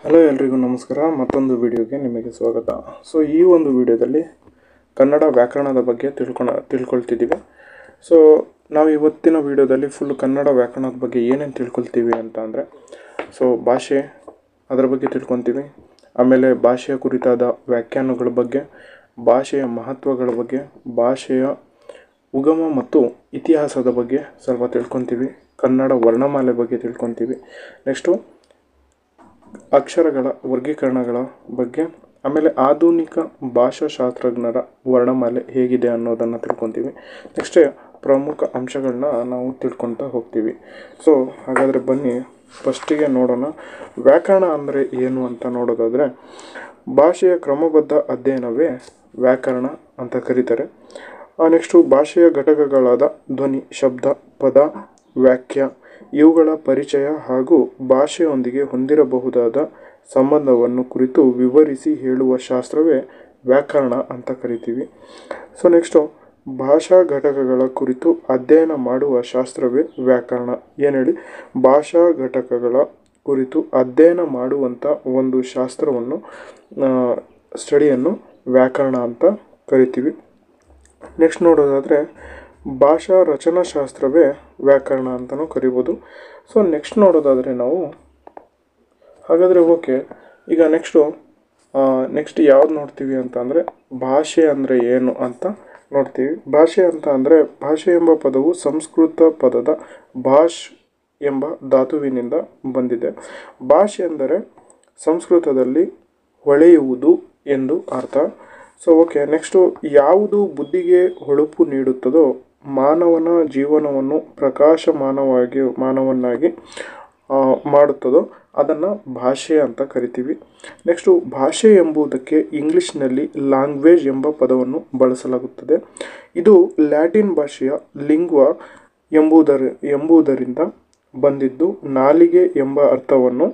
Hello ಎಲ್ರಿಗೂ ನಮಸ್ಕಾರ. ಮತ್ತೊಂದು ವಿಡಿಯೋಗೆ ನಿಮಗೆ ಸ್ವಾಗತ. ಸೊ ಈ ಒಂದು ವಿಡಿಯೋದಲ್ಲಿ ಕನ್ನಡ ವ್ಯಾಕರಣದ ಬಗ್ಗೆ ತಿಳ್ಕೊಳ್ತಿದ್ದೀವಿ. ಸೊ ನಾವು ಇವತ್ತಿನ ವಿಡಿಯೋದಲ್ಲಿ ಫುಲ್ ಕನ್ನಡ ವ್ಯಾಕರಣದ ಬಗ್ಗೆ ಏನೇನು ತಿಳ್ಕೊಳ್ತೀವಿ ಅಂತ ಅಂದರೆ, ಸೊ ಭಾಷೆ ಅದರ ಬಗ್ಗೆ ತಿಳ್ಕೊತೀವಿ. ಆಮೇಲೆ ಭಾಷೆಯ ಕುರಿತಾದ ವ್ಯಾಖ್ಯಾನಗಳ ಬಗ್ಗೆ, ಭಾಷೆಯ ಮಹತ್ವಗಳ ಬಗ್ಗೆ, ಭಾಷೆಯ ಉಗಮ ಮತ್ತು ಇತಿಹಾಸದ ಬಗ್ಗೆ ಸ್ವಲ್ಪ ತಿಳ್ಕೊತೀವಿ. ಕನ್ನಡ ವರ್ಣಮಾಲೆ ಬಗ್ಗೆ ತಿಳ್ಕೊತೀವಿ. ನೆಕ್ಸ್ಟು ಅಕ್ಷರಗಳ ವರ್ಗೀಕರಣಗಳ ಬಗ್ಗೆ, ಆಮೇಲೆ ಆಧುನಿಕ ಭಾಷಾಶಾಸ್ತ್ರಜ್ಞರ ವರ್ಣಮಾಲೆ ಹೇಗಿದೆ ಅನ್ನೋದನ್ನು ತಿಳ್ಕೊತೀವಿ. ನೆಕ್ಸ್ಟೇ ಪ್ರಮುಖ ಅಂಶಗಳನ್ನ ನಾವು ತಿಳ್ಕೊತಾ ಹೋಗ್ತೀವಿ. ಸೊ ಹಾಗಾದರೆ ಬನ್ನಿ ಫಸ್ಟಿಗೆ ನೋಡೋಣ. ವ್ಯಾಕರಣ ಅಂದರೆ ಏನು ಅಂತ ನೋಡೋದಾದರೆ, ಭಾಷೆಯ ಕ್ರಮಬದ್ಧ ಅಧ್ಯಯನವೇ ವ್ಯಾಕರಣ ಅಂತ ಕರೀತಾರೆ. ನೆಕ್ಸ್ಟು ಭಾಷೆಯ ಘಟಕಗಳಾದ ಧ್ವನಿ, ಶಬ್ದ, ಪದ, ವಾಕ್ಯ ಇವುಗಳ ಪರಿಚಯ ಹಾಗೂ ಭಾಷೆಯೊಂದಿಗೆ ಹೊಂದಿರಬಹುದಾದ ಸಂಬಂಧವನ್ನು ಕುರಿತು ವಿವರಿಸಿ ಹೇಳುವ ಶಾಸ್ತ್ರವೇ ವ್ಯಾಕರಣ ಅಂತ ಕರಿತೀವಿ. ಸೊ ನೆಕ್ಸ್ಟು ಭಾಷಾ ಘಟಕಗಳ ಕುರಿತು ಅಧ್ಯಯನ ಮಾಡುವ ಶಾಸ್ತ್ರವೇ ವ್ಯಾಕರಣ. ಏನು ಹೇಳಿ, ಭಾಷಾ ಘಟಕಗಳ ಕುರಿತು ಅಧ್ಯಯನ ಮಾಡುವಂಥ ಒಂದು ಶಾಸ್ತ್ರವನ್ನು ಸ್ಟಡಿಯನ್ನು ವ್ಯಾಕರಣ ಅಂತ ಕರಿತೀವಿ. ನೆಕ್ಸ್ಟ್ ನೋಡೋದಾದರೆ, ಭಾಷಾ ರಚನಾಶಾಸ್ತ್ರವೇ ವ್ಯಾಕರಣ ಅಂತಲೂ ಕರಿಬೋದು. ಸೊ ನೆಕ್ಸ್ಟ್ ನೋಡೋದಾದರೆ ನಾವು, ಹಾಗಾದರೆ ಓಕೆ, ಈಗ ನೆಕ್ಸ್ಟ್ ಯಾವ್ದು ನೋಡ್ತೀವಿ ಅಂತ ಅಂದರೆ, ಭಾಷೆ ಅಂದರೆ ಏನು ಅಂತ ನೋಡ್ತೀವಿ. ಭಾಷೆ ಅಂತ ಅಂದರೆ, ಭಾಷೆ ಎಂಬ ಪದವು ಸಂಸ್ಕೃತ ಪದದ ಭಾಷ್ ಎಂಬ ಧಾತುವಿನಿಂದ ಬಂದಿದೆ. ಭಾಷೆ ಎಂದರೆ ಸಂಸ್ಕೃತದಲ್ಲಿ ಹೊಳೆಯುವುದು ಎಂದು ಅರ್ಥ. ಸೊ ಓಕೆ, ನೆಕ್ಸ್ಟು ಯಾವುದು ಬುದ್ಧಿಗೆ ಹೊಳಪು ನೀಡುತ್ತದೋ, ಮಾನವನ ಜೀವನವನ್ನು ಮಾನವನ್ನಾಗಿ ಮಾಡುತ್ತದೋ ಅದನ್ನು ಭಾಷೆ ಅಂತ ಕರಿತೀವಿ. ನೆಕ್ಸ್ಟು ಭಾಷೆ ಎಂಬುದಕ್ಕೆ ಇಂಗ್ಲೀಷ್ನಲ್ಲಿ ಲ್ಯಾಂಗ್ವೇಜ್ ಎಂಬ ಪದವನ್ನು ಬಳಸಲಾಗುತ್ತದೆ. ಇದು ಲ್ಯಾಟಿನ್ ಭಾಷೆಯ ಲಿಂಗ್ವಾ ಎಂಬುದರಿಂದ ಬಂದಿದ್ದು ನಾಲಿಗೆ ಎಂಬ ಅರ್ಥವನ್ನು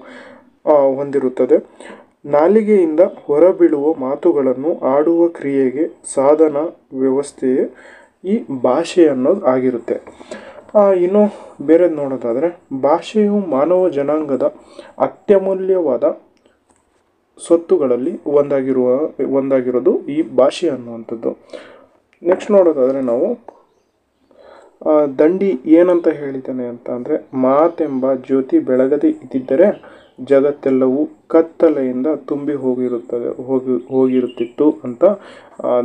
ಹೊಂದಿರುತ್ತದೆ. ನಾಲಿಗೆಯಿಂದ ಹೊರಬೀಳುವ ಮಾತುಗಳನ್ನು ಆಡುವ ಕ್ರಿಯೆಗೆ ಸಾಧನ ವ್ಯವಸ್ಥೆಯೇ ಈ ಭಾಷೆ ಅನ್ನೋದು ಆಗಿರುತ್ತೆ. ಇನ್ನು ಬೇರೆದು ನೋಡೋದಾದರೆ, ಭಾಷೆಯು ಮಾನವ ಜನಾಂಗದ ಅತ್ಯಮೂಲ್ಯವಾದ ಸ್ವತ್ತುಗಳಲ್ಲಿ ಒಂದಾಗಿರೋದು ಈ ಭಾಷೆ ಅನ್ನುವಂಥದ್ದು. ನೆಕ್ಸ್ಟ್ ನೋಡೋದಾದರೆ ನಾವು, ದಂಡಿ ಏನಂತ ಹೇಳಿದ್ದಾನೆ ಅಂತ ಅಂದರೆ, ಮಾತೆಂಬ ಜ್ಯೋತಿ ಬೆಳಗದೆ ಇದ್ದಿದ್ದರೆ ಜಗತ್ತೆಲ್ಲವೂ ಕತ್ತಲೆಯಿಂದ ತುಂಬಿ ಹೋಗಿರುತ್ತಿತ್ತು ಅಂತ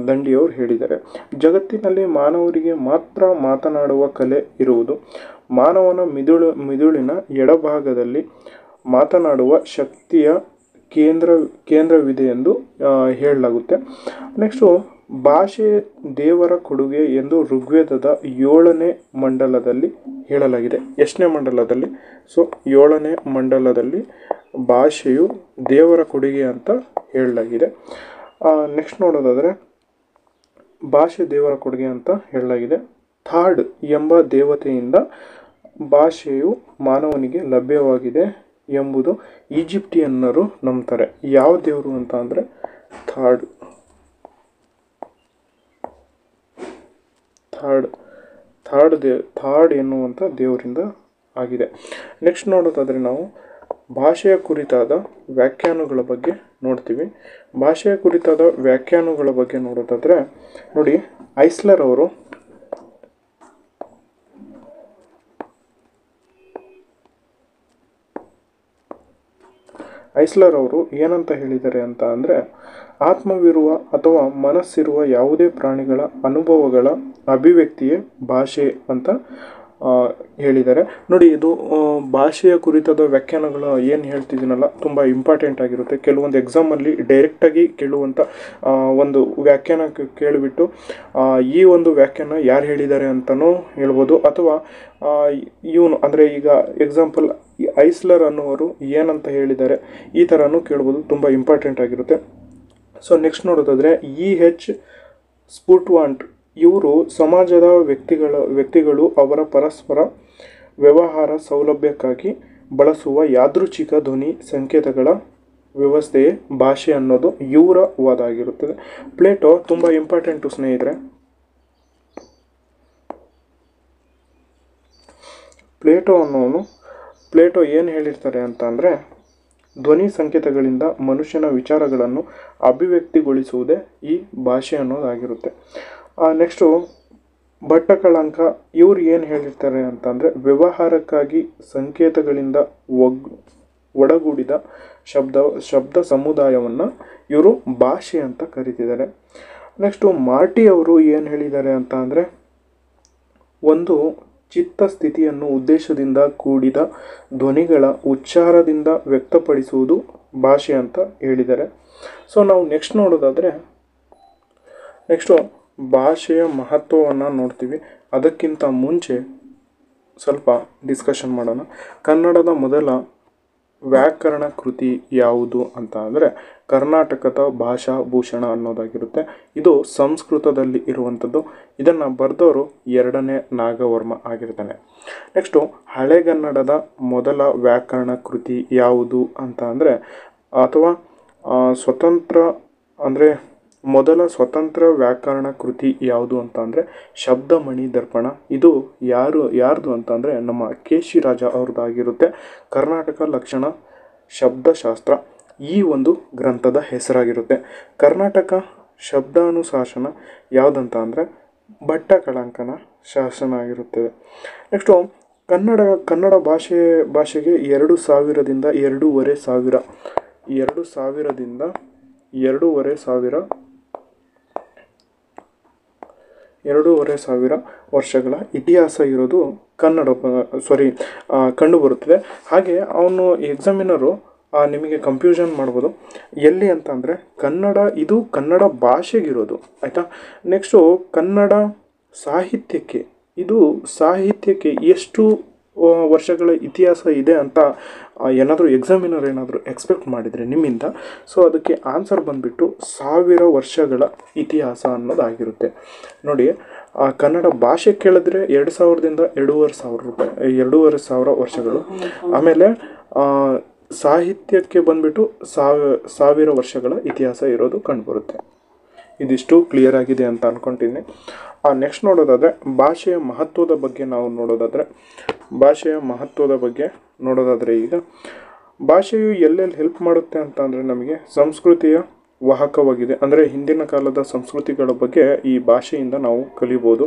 ದಂಡಿಯವರು ಹೇಳಿದ್ದಾರೆ. ಜಗತ್ತಿನಲ್ಲಿ ಮಾನವರಿಗೆ ಮಾತ್ರ ಮಾತನಾಡುವ ಕಲೆ ಇರುವುದು. ಮಾನವನ ಮಿದುಳಿನ ಎಡಭಾಗದಲ್ಲಿ ಮಾತನಾಡುವ ಶಕ್ತಿಯ ಕೇಂದ್ರವಿದೆ ಎಂದು ಹೇಳಲಾಗುತ್ತೆ. ನೆಕ್ಸ್ಟು ಭಾಷೆ ದೇವರ ಕೊಡುಗೆ ಎಂದು ಋಗ್ವೇದದ 7ನೇ ಮಂಡಲದಲ್ಲಿ ಹೇಳಲಾಗಿದೆ. ಎಷ್ಟನೇ ಮಂಡಲದಲ್ಲಿ? ಸೊ 7ನೇ ಮಂಡಲದಲ್ಲಿ ಭಾಷೆಯು ದೇವರ ಕೊಡುಗೆ ಅಂತ ಹೇಳಲಾಗಿದೆ. ನೆಕ್ಸ್ಟ್ ನೋಡೋದಾದರೆ, ಭಾಷೆ ದೇವರ ಕೊಡುಗೆ ಅಂತ ಹೇಳಲಾಗಿದೆ. ಥಾಡ್ ಎಂಬ ದೇವತೆಯಿಂದ ಭಾಷೆಯು ಮಾನವನಿಗೆ ಲಭ್ಯವಾಗಿದೆ ಎಂಬುದು ಈಜಿಪ್ಟಿಯನ್ನರು ನಂಬ್ತಾರೆ. ಯಾವ ದೇವರು ಅಂತ ಅಂದರೆ ಥಾಡ್ ಎನ್ನುವಂಥ ದೇವರಿಂದ ಆಗಿದೆ. ನೆಕ್ಸ್ಟ್ ನೋಡೋದಾದರೆ ನಾವು ಭಾಷೆಯ ಕುರಿತಾದ ವ್ಯಾಖ್ಯಾನಗಳ ಬಗ್ಗೆ ನೋಡ್ತೀವಿ. ಭಾಷೆಯ ಕುರಿತಾದ ವ್ಯಾಖ್ಯಾನಗಳ ಬಗ್ಗೆ ನೋಡೋದಾದರೆ ನೋಡಿ, ಐಸ್ಲರ್ ಅವರು ಏನಂತ ಹೇಳಿದ್ದಾರೆ ಅಂತ ಅಂದರೆ, ಆತ್ಮವಿರುವ ಅಥವಾ ಮನಸ್ಸಿರುವ ಯಾವುದೇ ಪ್ರಾಣಿಗಳ ಅನುಭವಗಳ ಅಭಿವ್ಯಕ್ತಿಯೇ ಭಾಷೆ ಅಂತ ಹೇಳಿದ್ದಾರೆ. ನೋಡಿ, ಇದು ಭಾಷೆಯ ಕುರಿತಾದ ವ್ಯಾಖ್ಯಾನಗಳು ಏನು ಹೇಳ್ತಿದ್ದೀನಲ್ಲ, ತುಂಬ ಇಂಪಾರ್ಟೆಂಟ್ ಆಗಿರುತ್ತೆ. ಕೆಲವೊಂದು ಎಕ್ಸಾಮಲ್ಲಿ ಡೈರೆಕ್ಟಾಗಿ ಕೇಳುವಂಥ ಒಂದು ವ್ಯಾಖ್ಯಾನ ಕೇಳಿಬಿಟ್ಟು ಈ ಒಂದು ವ್ಯಾಖ್ಯಾನ ಯಾರು ಹೇಳಿದ್ದಾರೆ ಅಂತಲೂ ಹೇಳ್ಬೋದು. ಅಥವಾ ಇವನು ಅಂದರೆ, ಈಗ ಎಕ್ಸಾಂಪಲ್ ಐಸ್ಲರ್ ಅನ್ನೋರು ಏನಂತ ಹೇಳಿದ್ದಾರೆ ಈ ಥರನೂ ಕೇಳ್ಬೋದು. ತುಂಬ ಇಂಪಾರ್ಟೆಂಟ್ ಆಗಿರುತ್ತೆ. ಸೊ ನೆಕ್ಸ್ಟ್ ನೋಡೋದಾದರೆ, E.H. ಸ್ಪುಟ್ವಾಂಟ್ ಇವರು ಸಮಾಜದ ವ್ಯಕ್ತಿಗಳು ಅವರ ಪರಸ್ಪರ ವ್ಯವಹಾರ ಸೌಲಭ್ಯಕ್ಕಾಗಿ ಬಳಸುವ ಯಾದೃಚ್ಛಿಕ ಧ್ವನಿ ಸಂಕೇತಗಳ ವ್ಯವಸ್ಥೆಯೇ ಭಾಷೆ ಅನ್ನೋದು ಇವರ ವಾದ ಆಗಿರುತ್ತದೆ. ಪ್ಲೇಟೋ ತುಂಬ ಇಂಪಾರ್ಟೆಂಟು ಸ್ನೇಹಿತರೆ. ಪ್ಲೇಟೋ ಏನು ಹೇಳಿರ್ತಾರೆ ಅಂತ ಅಂದರೆ, ಧ್ವನಿ ಸಂಕೇತಗಳಿಂದ ಮನುಷ್ಯನ ವಿಚಾರಗಳನ್ನು ಅಭಿವ್ಯಕ್ತಿಗೊಳಿಸುವುದೇ ಈ ಭಾಷೆ ಅನ್ನೋದಾಗಿರುತ್ತೆ. ನೆಕ್ಸ್ಟು ಭಟ್ಟಕಳಂಕ ಇವ್ರು ಏನು ಹೇಳಿರ್ತಾರೆ ಅಂತಂದರೆ, ವ್ಯವಹಾರಕ್ಕಾಗಿ ಸಂಕೇತಗಳಿಂದ ಒಡಗೂಡಿದ ಶಬ್ದ ಸಮುದಾಯವನ್ನು ಇವರು ಭಾಷೆ ಅಂತ ಕರೀತಿದ್ದಾರೆ. ನೆಕ್ಸ್ಟು ಮಾರ್ಟಿ ಅವರು ಏನು ಹೇಳಿದ್ದಾರೆ ಅಂತ ಅಂದರೆ, ಒಂದು ಚಿತ್ತಸ್ಥಿತಿಯನ್ನು ಉದ್ದೇಶದಿಂದ ಕೂಡಿದ ಧ್ವನಿಗಳ ಉಚ್ಚಾರದಿಂದ ವ್ಯಕ್ತಪಡಿಸುವುದು ಭಾಷೆ ಅಂತ ಹೇಳಿದ್ದಾರೆ. ಸೊ ನಾವು ನೆಕ್ಸ್ಟ್ ನೋಡೋದಾದರೆ, ನೆಕ್ಸ್ಟು ಭಾಷೆಯ ಮಹತ್ವವನ್ನು ನೋಡ್ತೀವಿ. ಅದಕ್ಕಿಂತ ಮುಂಚೆ ಸ್ವಲ್ಪ ಡಿಸ್ಕಷನ್ ಮಾಡೋಣ. ಕನ್ನಡದ ಮೊದಲ ವ್ಯಾಕರಣ ಕೃತಿ ಯಾವುದು ಅಂತ ಅಂದರೆ ಕರ್ನಾಟಕದ ಭಾಷಾ ಭೂಷಣ ಅನ್ನೋದಾಗಿರುತ್ತೆ. ಇದು ಸಂಸ್ಕೃತದಲ್ಲಿ ಇರುವಂಥದ್ದು. ಇದನ್ನು ಬರೆದವರು 2ನೇ ನಾಗವರ್ಮ ಆಗಿರ್ತಾನೆ. ನೆಕ್ಸ್ಟು ಹಳೆಗನ್ನಡದ ಮೊದಲ ವ್ಯಾಕರಣ ಕೃತಿ ಯಾವುದು ಅಂತ ಅಂದರೆ, ಅಥವಾ ಮೊದಲ ಸ್ವತಂತ್ರ ವ್ಯಾಕರಣ ಕೃತಿ ಯಾವುದು ಅಂತ ಅಂದರೆ ಶಬ್ದಮಣಿ ದರ್ಪಣ. ಇದು ಯಾರ್ದು ಅಂತ ಅಂದರೆ ನಮ್ಮ ಕೆ.ಸಿ. ರಾಜ ಅವ್ರದ್ದಾಗಿರುತ್ತೆ. ಕರ್ನಾಟಕ ಲಕ್ಷಣ ಶಬ್ದಶಾಸ್ತ್ರ ಈ ಒಂದು ಗ್ರಂಥದ ಹೆಸರಾಗಿರುತ್ತೆ. ಕರ್ನಾಟಕ ಶಬ್ದಾನುಶಾಸನ ಯಾವುದಂತ ಅಂದರೆ ಭಟ್ಟಕಳಂಕನ ಶಾಸನ ಆಗಿರುತ್ತದೆ. ನೆಕ್ಸ್ಟು ಕನ್ನಡ ಭಾಷೆಗೆ 2000ದಿಂದ 2500 ವರ್ಷಗಳ ಇತಿಹಾಸ ಇರೋದು ಕಂಡುಬರುತ್ತದೆ. ಹಾಗೆ ಅವನು ಎಕ್ಸಾಮಿನರು ನಿಮಗೆ ಕನ್ಫ್ಯೂಷನ್ ಮಾಡ್ಬೋದು ಎಲ್ಲಿ ಅಂತ ಅಂದರೆ, ಇದು ಕನ್ನಡ ಭಾಷೆಗಿರೋದು, ಆಯಿತಾ. ನೆಕ್ಸ್ಟು ಕನ್ನಡ ಸಾಹಿತ್ಯಕ್ಕೆ ಎಷ್ಟು ವರ್ಷಗಳ ಇತಿಹಾಸ ಇದೆ ಅಂತ ಏನಾದರೂ ಎಕ್ಸಾಮಿನರ್ ಎಕ್ಸ್ಪೆಕ್ಟ್ ಮಾಡಿದರೆ ನಿಮ್ಮಿಂದ, ಸೊ ಅದಕ್ಕೆ ಆನ್ಸರ್ ಬಂದುಬಿಟ್ಟು 1000 ವರ್ಷಗಳ ಇತಿಹಾಸ ಅನ್ನೋದಾಗಿರುತ್ತೆ. ನೋಡಿ, ಕನ್ನಡ ಭಾಷೆ ಕೇಳಿದ್ರೆ 2000ದಿಂದ 2500 ವರ್ಷಗಳು. ಆಮೇಲೆ ಸಾಹಿತ್ಯಕ್ಕೆ ಬಂದುಬಿಟ್ಟು 1000 ವರ್ಷಗಳ ಇತಿಹಾಸ ಇರೋದು ಕಂಡುಬರುತ್ತೆ. ಇದಿಷ್ಟು ಕ್ಲಿಯರ್ ಆಗಿದೆ ಅಂತ ಅಂದ್ಕೊತೀನಿ. ನೆಕ್ಸ್ಟ್ ನೋಡೋದಾದರೆ ಭಾಷೆಯ ಮಹತ್ವದ ಬಗ್ಗೆ ನೋಡೋದಾದರೆ ಈಗ ಭಾಷೆಯು ಎಲ್ಲೆಲ್ಲಿ ಹೆಲ್ಪ್ ಮಾಡುತ್ತೆ ಅಂತ ಅಂದರೆ, ನಮಗೆ ಸಂಸ್ಕೃತಿಯ ವಾಹಕವಾಗಿದೆ. ಅಂದರೆ ಹಿಂದಿನ ಕಾಲದ ಸಂಸ್ಕೃತಿಗಳ ಬಗ್ಗೆ ಈ ಭಾಷೆಯಿಂದ ನಾವು ಕಲಿಬೋದು.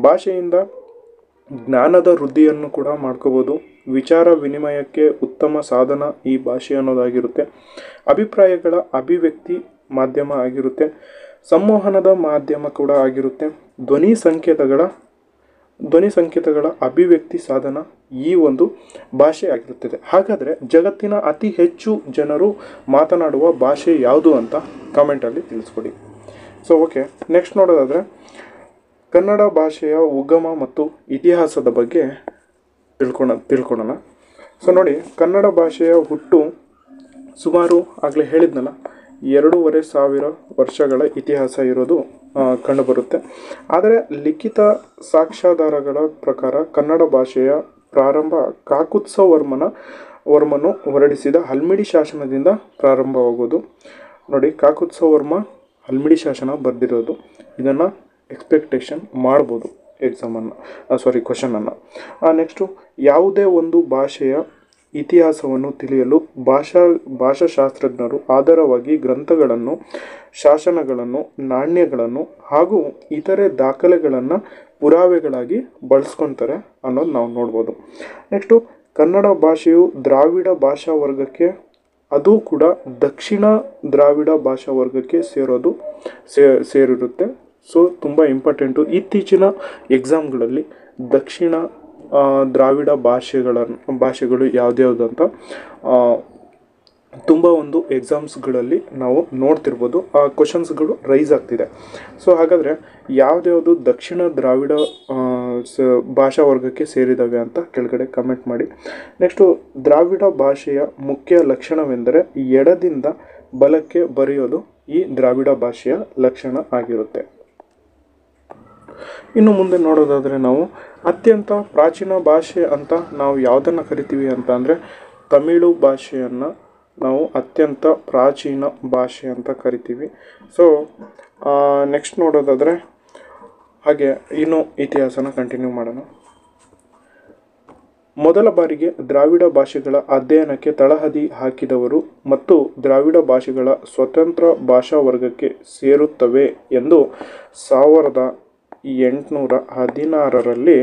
ಭಾಷೆಯಿಂದ ಜ್ಞಾನದ ವೃದ್ಧಿಯನ್ನು ಕೂಡ ಮಾಡ್ಕೋಬೋದು. ವಿಚಾರ ವಿನಿಮಯಕ್ಕೆ ಉತ್ತಮ ಸಾಧನ ಈ ಭಾಷೆ ಅನ್ನೋದಾಗಿರುತ್ತೆ. ಅಭಿಪ್ರಾಯಗಳ ಅಭಿವ್ಯಕ್ತಿ ಮಾಧ್ಯಮ ಆಗಿರುತ್ತೆ. ಸಂವಹನದ ಮಾಧ್ಯಮ ಕೂಡ ಆಗಿರುತ್ತೆ. ಧ್ವನಿ ಸಂಕೇತಗಳ ಅಭಿವ್ಯಕ್ತಿ ಸಾಧನ ಈ ಒಂದು ಭಾಷೆ ಆಗಿರುತ್ತದೆ. ಹಾಗಾದರೆ ಜಗತ್ತಿನ ಅತಿ ಹೆಚ್ಚು ಜನರು ಮಾತನಾಡುವ ಭಾಷೆ ಯಾವುದು ಅಂತ ಕಾಮೆಂಟಲ್ಲಿ ತಿಳಿಸ್ಕೊಡಿ. ಸೊ ಓಕೆ, ನೆಕ್ಸ್ಟ್ ನೋಡೋದಾದರೆ ಕನ್ನಡ ಭಾಷೆಯ ಉಗಮ ಮತ್ತು ಇತಿಹಾಸದ ಬಗ್ಗೆ ತಿಳ್ಕೊಳ್ಳೋಣ. ಸೊ ನೋಡಿ, ಕನ್ನಡ ಭಾಷೆಯ ಹುಟ್ಟು ಸುಮಾರು ಆಗಲೇ ಹೇಳಿದ್ನಲ್ಲ 2500 ವರ್ಷಗಳ ಇತಿಹಾಸ ಇರೋದು ಕಂಡುಬರುತ್ತೆ. ಆದರೆ ಲಿಖಿತ ಸಾಕ್ಷ್ಯಾಧಾರಗಳ ಪ್ರಕಾರ ಕನ್ನಡ ಭಾಷೆಯ ಪ್ರಾರಂಭ ಕಾಕುತ್ಸ ವರ್ಮನು ಹೊರಡಿಸಿದ ಹಲ್ಮಿಡಿ ಶಾಸನದಿಂದ ಪ್ರಾರಂಭವಾಗೋದು. ನೋಡಿ, ಕಾಕುತ್ಸ ವರ್ಮ ಹಲ್ಮಿಡಿ ಶಾಸನ ಬರೆದಿರೋದು. ಇದನ್ನು ಎಕ್ಸ್ಪೆಕ್ಟೇಷನ್ ಮಾಡ್ಬೋದು ಕ್ವಶನನ್ನು. ನೆಕ್ಸ್ಟು ಯಾವುದೇ ಒಂದು ಭಾಷೆಯ ಇತಿಹಾಸವನ್ನು ತಿಳಿಯಲು ಭಾಷಾಶಾಸ್ತ್ರಜ್ಞರು ಆಧಾರವಾಗಿ ಗ್ರಂಥಗಳನ್ನು, ಶಾಸನಗಳನ್ನು, ನಾಣ್ಯಗಳನ್ನು ಹಾಗೂ ಇತರೆ ದಾಖಲೆಗಳನ್ನು ಪುರಾವೆಗಳಾಗಿ ಬಳಸ್ಕೊತಾರೆ ಅನ್ನೋದು ನಾವು ನೋಡ್ಬೋದು. ನೆಕ್ಸ್ಟು ಕನ್ನಡ ಭಾಷೆಯು ದ್ರಾವಿಡ ಭಾಷಾ ವರ್ಗಕ್ಕೆ, ಅದು ಕೂಡ ದಕ್ಷಿಣ ದ್ರಾವಿಡ ಭಾಷಾ ವರ್ಗಕ್ಕೆ ಸೇರಿರುತ್ತೆ. ಸೊ ತುಂಬ ಇಂಪಾರ್ಟೆಂಟು. ಇತ್ತೀಚಿನ ಎಕ್ಸಾಮ್ಗಳಲ್ಲಿ ದಕ್ಷಿಣ ದ್ರಾವಿಡ ಭಾಷೆಗಳು ಯಾವ್ದ್ಯಾವುದು ಅಂತ ತುಂಬ ಒಂದು ಎಕ್ಸಾಮ್ಸ್ಗಳಲ್ಲಿ ನಾವು ನೋಡ್ತಿರ್ಬೋದು. ಆ ಕ್ವಶನ್ಸ್ಗಳು ರೈಸ್ ಆಗ್ತಿದೆ. ಸೊ ಹಾಗಾದರೆ ಯಾವ್ದ್ಯಾವುದು ದಕ್ಷಿಣ ದ್ರಾವಿಡ ಭಾಷಾ ವರ್ಗಕ್ಕೆ ಸೇರಿದವೆ ಅಂತ ಕೆಳಗಡೆ ಕಮೆಂಟ್ ಮಾಡಿ. ನೆಕ್ಸ್ಟು ದ್ರಾವಿಡ ಭಾಷೆಯ ಮುಖ್ಯ ಲಕ್ಷಣವೆಂದರೆ ಎಡದಿಂದ ಬಲಕ್ಕೆ ಬರೆಯೋದು ಈ ದ್ರಾವಿಡ ಭಾಷೆಯ ಲಕ್ಷಣ ಆಗಿರುತ್ತೆ. ಇನ್ನು ಮುಂದೆ ನೋಡೋದಾದರೆ ನಾವು ಅತ್ಯಂತ ಪ್ರಾಚೀನ ಭಾಷೆ ಅಂತ ನಾವು ಯಾವುದನ್ನು ಕರಿತೀವಿ ಅಂತ ಅಂದರೆ ತಮಿಳು ಭಾಷೆಯನ್ನು ನಾವು ಅತ್ಯಂತ ಪ್ರಾಚೀನ ಭಾಷೆ ಅಂತ ಕರಿತೀವಿ. ಸೊ ನೆಕ್ಸ್ಟ್ ನೋಡೋದಾದರೆ ಹಾಗೆ ಇನ್ನು ಇತಿಹಾಸನ ಕಂಟಿನ್ಯೂ ಮಾಡೋಣ. ಮೊದಲ ಬಾರಿಗೆ ದ್ರಾವಿಡ ಭಾಷೆಗಳ ಅಧ್ಯಯನಕ್ಕೆ ತಳಹದಿ ಹಾಕಿದವರು ಮತ್ತು ದ್ರಾವಿಡ ಭಾಷೆಗಳ ಸ್ವತಂತ್ರ ಭಾಷಾ ವರ್ಗಕ್ಕೆ ಸೇರುತ್ತವೆ ಎಂದು 1816ರಲ್ಲಿ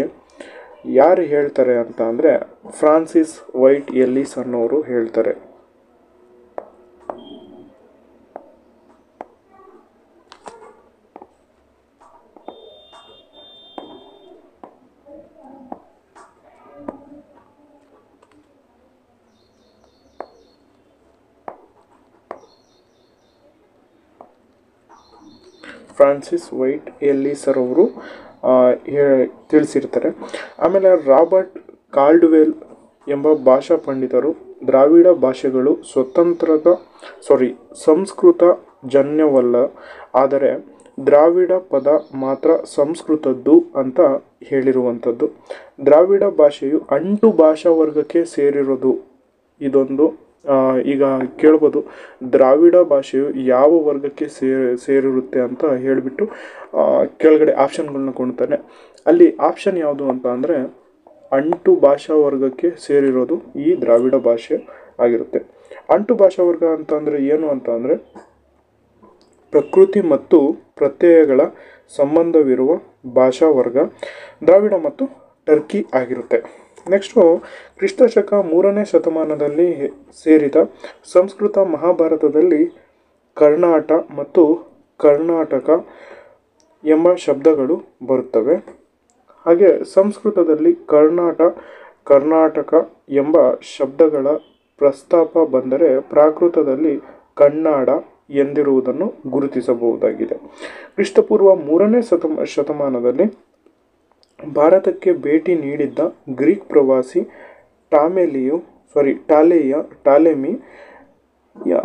ಯಾರು ಹೇಳ್ತಾರೆ ಅಂತ ಅಂದರೆ ಫ್ರಾನ್ಸಿಸ್ ವೈಟ್ ಎಲ್ಲಿಸ್ ಅನ್ನೋರು ಹೇಳ್ತಾರೆ. ಫ್ರಾನ್ಸಿಸ್ ವೈಟ್ ಎಲ್ಲಿಸರ್ ಅವರು ತಿಳಿಸಿರ್ತಾರೆ. ಆಮೇಲೆ ರಾಬರ್ಟ್ ಕಾಲ್ಡ್ವೆಲ್ ಎಂಬ ಭಾಷಾ ಪಂಡಿತರು ದ್ರಾವಿಡ ಭಾಷೆಗಳು ಸಂಸ್ಕೃತ ಜನ್ಯವಲ್ಲ, ಆದರೆ ದ್ರಾವಿಡ ಪದ ಮಾತ್ರ ಸಂಸ್ಕೃತದ್ದು ಅಂತ ಹೇಳಿರುವಂಥದ್ದು. ದ್ರಾವಿಡ ಭಾಷೆಯು ಅಂಟು ಭಾಷಾ ವರ್ಗಕ್ಕೆ ಸೇರಿರೋದು. ಇದೊಂದು ಈಗ ಕೇಳ್ಬೋದು, ದ್ರಾವಿಡ ಭಾಷೆಯು ಯಾವ ವರ್ಗಕ್ಕೆ ಸೇರಿರುತ್ತೆ ಅಂತ ಹೇಳಿಬಿಟ್ಟು ಕೆಳಗಡೆ ಆಪ್ಷನ್ಗಳನ್ನ ಕೊಡ್ತಾನೆ. ಅಲ್ಲಿ ಆಪ್ಷನ್ ಯಾವುದು ಅಂತ ಅಂದರೆ ಅಂಟು ಭಾಷಾ ವರ್ಗಕ್ಕೆ ಸೇರಿರೋದು ಈ ದ್ರಾವಿಡ ಭಾಷೆ ಆಗಿರುತ್ತೆ. ಅಂಟು ಭಾಷಾ ವರ್ಗ ಅಂತಂದರೆ ಏನು ಅಂತ ಅಂದರೆ ಪ್ರಕೃತಿ ಮತ್ತು ಪ್ರತ್ಯಯಗಳ ಸಂಬಂಧವಿರುವ ಭಾಷಾ ವರ್ಗ ದ್ರಾವಿಡ ಮತ್ತು ಟರ್ಕಿ ಆಗಿರುತ್ತೆ. ನೆಕ್ಸ್ಟು ಕ್ರಿಸ್ತಶಕ 3ನೇ ಶತಮಾನದಲ್ಲಿ ಸೇರಿದ ಸಂಸ್ಕೃತ ಮಹಾಭಾರತದಲ್ಲಿ ಕರ್ನಾಟ ಮತ್ತು ಕರ್ನಾಟಕ ಎಂಬ ಶಬ್ದಗಳು ಬರುತ್ತವೆ. ಹಾಗೆ ಸಂಸ್ಕೃತದಲ್ಲಿ ಕರ್ನಾಟಕ ಎಂಬ ಶಬ್ದಗಳ ಪ್ರಸ್ತಾಪ ಬಂದರೆ ಪ್ರಾಕೃತದಲ್ಲಿ ಕನ್ನಡ ಎಂದಿರುವುದನ್ನು ಗುರುತಿಸಬಹುದಾಗಿದೆ. ಕ್ರಿಸ್ತಪೂರ್ವ 3ನೇ ಶತಮಾನದಲ್ಲಿ ಭಾರತಕ್ಕೆ ಭೇಟಿ ನೀಡಿದ್ದ ಗ್ರೀಕ್ ಪ್ರವಾಸಿ ಟಾಲೆಮಿ